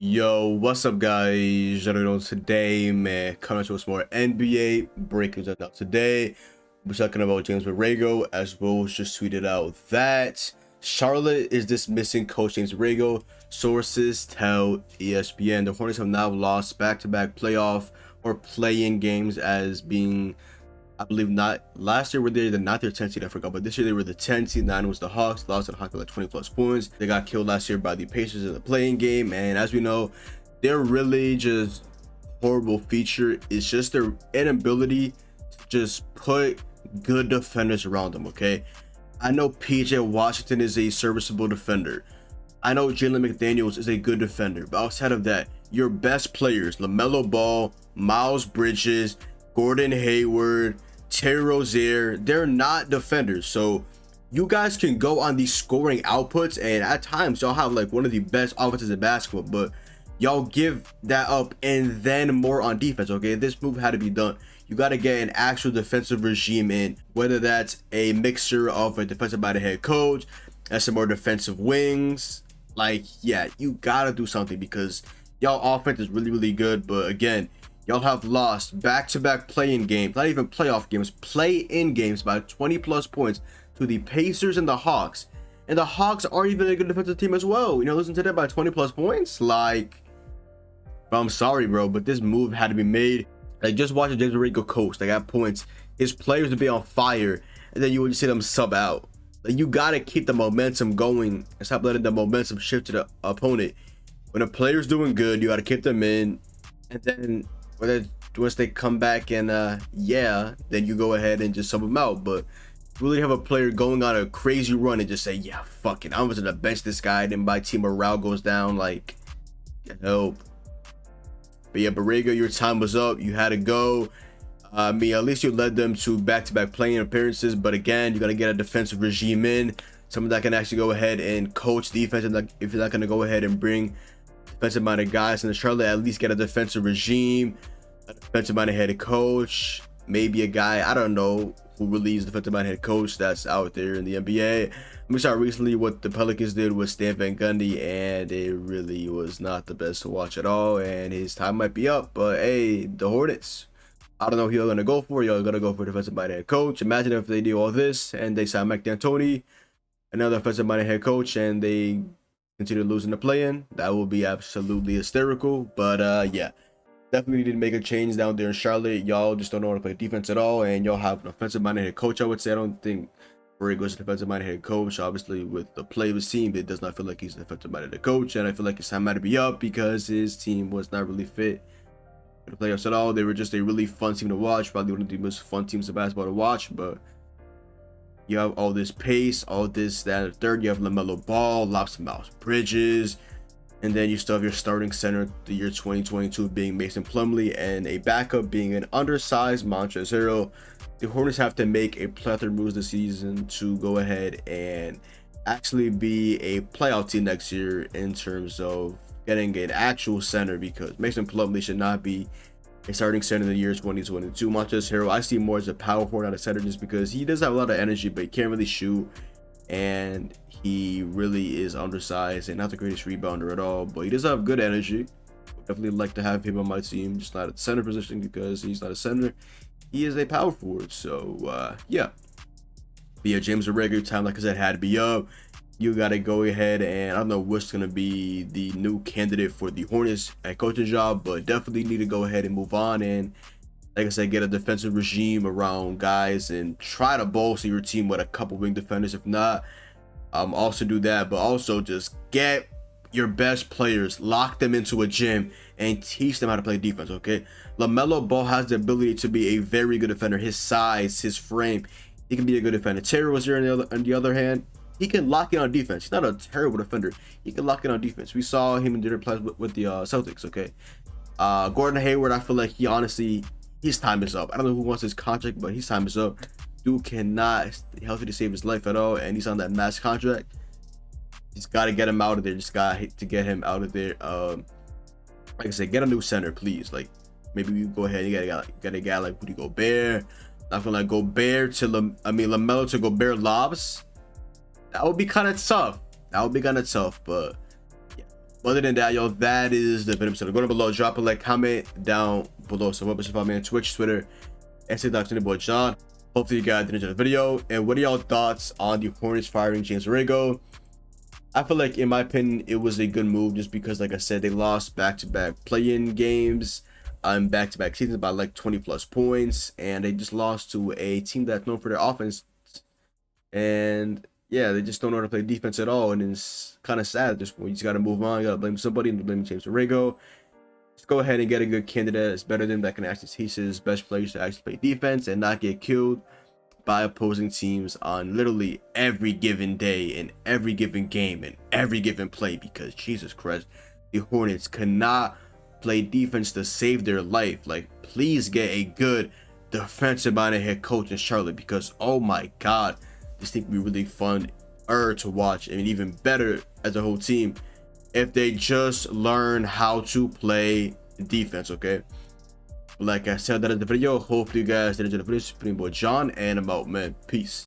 Yo, what's up, guys? Today, man, coming to us more NBA breakings. Now, today, we're talking about James Borrego, as well as just tweeted out that Charlotte is dismissing coach James Borrego. Sources tell ESPN the Hornets have now lost back-to-back playoff or play-in games, as being, I believe, not last year were they the 9th or 10th seed, I forgot, but this year they were the 10th seed. 9 was the Hawks, lost to the Hawks by like 20 plus points. They got killed last year by the Pacers in the playing game, and as we know, they're really just horrible feature is just their inability to just put good defenders around them. Okay, I know PJ Washington is a serviceable defender. I know Jalen McDaniels is a good defender, but outside of that, your best players, LaMelo Ball, Miles Bridges, Gordon Hayward, Terry Rozier, they're not defenders. So you guys can go on these scoring outputs, and at times y'all have like one of the best offenses in basketball, but y'all give that up and then more on defense. Okay, this move had to be done. You got to get an actual defensive regime in, whether that's a mixture of a defensive minded head coach and some more defensive wings. Like, yeah, you gotta do something, because y'all offense is really good, but again, y'all have lost back-to-back play-in games, not even playoff games, play-in games by 20 plus points to the Pacers and the Hawks. And the Hawks aren't even a good defensive team as well. You know, losing to them by 20 plus points. Like, I'm sorry, bro, but this move had to be made. Like, just watching James Borrego coach, they got points, his players would be on fire, and then you would see them sub out. Like, you gotta keep the momentum going and stop letting the momentum shift to the opponent. When a player's doing good, you gotta keep them in, and then once they come back and yeah, then you go ahead and just sub them out. But really have a player going on a crazy run and just say, yeah, fuck it, I'm just gonna bench this guy, then my team morale goes down. Like, help. But yeah, Borrego, your time was up. You had to go. I mean, at least you led them to back-to-back playing appearances, but again, you got to get a defensive regime in, someone that can actually go ahead and coach defense. And like, if you're not going to go ahead and bring defensive-minded guys in the Charlotte, at least get a defensive regime, a defensive-minded head coach, maybe a guy, I don't know, who really is defensive-minded head coach that's out there in the NBA. We saw recently what the Pelicans did with Stan Van Gundy, and it really was not the best to watch at all, and his time might be up. But hey, the Hornets, I don't know who you're gonna go for. You're gonna go for defensive minded head coach. Imagine if they do all this and they sign Mike D'Antoni, another defensive minded head coach, and they continue losing the play-in. That will be absolutely hysterical. But yeah, definitely need to make a change down there in Charlotte. Y'all just don't know how to play defense at all, and y'all have an offensive minded head coach. I would say I don't think Borrego is a defensive minded head coach. Obviously, with the play of his team, it does not feel like he's a defensive minded head coach, and I feel like his time might be up because his team was not really fit the playoffs at all. They were just a really fun team to watch, probably one of the most fun teams of basketball to watch. But you have all this pace, all this, that, and third. You have LaMelo Ball, lots of Miles Bridges, and then you still have your starting center the year 2022 being Mason Plumlee, and a backup being an undersized Montrezl Harrell. The Hornets have to make a plethora of moves this season to go ahead and actually be a playoff team next year in terms of getting an actual center, because Mason Plumlee should not be a starting center in the year 2022. Montrezl Harrell, I see more as a power forward, not a center, just because he does have a lot of energy, but he can't really shoot, and he really is undersized and not the greatest rebounder at all. But he does have good energy. Would definitely like to have him on my team, just not at the center position, because he's not a center. He is a power forward. So yeah. But yeah, James Borrego time, like I said, had to be up. You got to go ahead, and I don't know what's going to be the new candidate for the Hornets at coaching job, but definitely need to go ahead and move on. And like I said, get a defensive regime around guys and try to bolster your team with a couple wing defenders. If not, also do that, but also just get your best players, lock them into a gym, and teach them how to play defense. Okay, LaMelo Ball has the ability to be a very good defender. His size, his frame, he can be a good defender. Terry Rozier on the other hand, he can lock in on defense. He's not a terrible defender. He can lock in on defense. We saw him in different plays with the Celtics. Okay, Gordon Hayward, I feel like he honestly, his time is up. I don't know who wants his contract, but his time is up. Dude cannot stay healthy to save his life at all, and he's on that max contract. Just got to get him out of there. Just got to get him out of there. Like I said, get a new center, please. Like, maybe you go ahead and get a guy like Rudy Gobert. Not gonna like Gobert to LaMelo to Gobert lobs. That would be kind of tough. But yeah, Other than that, yo, that is the video. So go down below, drop a like, comment down below. So what follow me on Twitch, Twitter, and TikTok to the boy John. Hopefully you guys did enjoy the video. And what are y'all thoughts on the Hornets firing James Borrego? I feel like, in my opinion, it was a good move just because, like I said, they lost back-to-back play-in games, back-to-back seasons by like 20+ points, and they just lost to a team that's known for their offense. And yeah, they just don't know how to play defense at all, and it's kind of sad at this point. You just got to move on. You got to blame somebody, and blame James Borrego. Just go ahead and get a good candidate that's better than that can actually teach his best players to actually play defense and not get killed by opposing teams on literally every given day and every given game and every given play, because Jesus Christ, the Hornets cannot play defense to save their life. Like, please get a good defensive minded head coach in Charlotte, because oh my god, this thing would be really fun to watch, and even better as a whole team if they just learn how to play defense. Okay, like I said, that is the video. Hopefully you guys did enjoy the video. It's pretty boy John, and I'm out, man. Peace.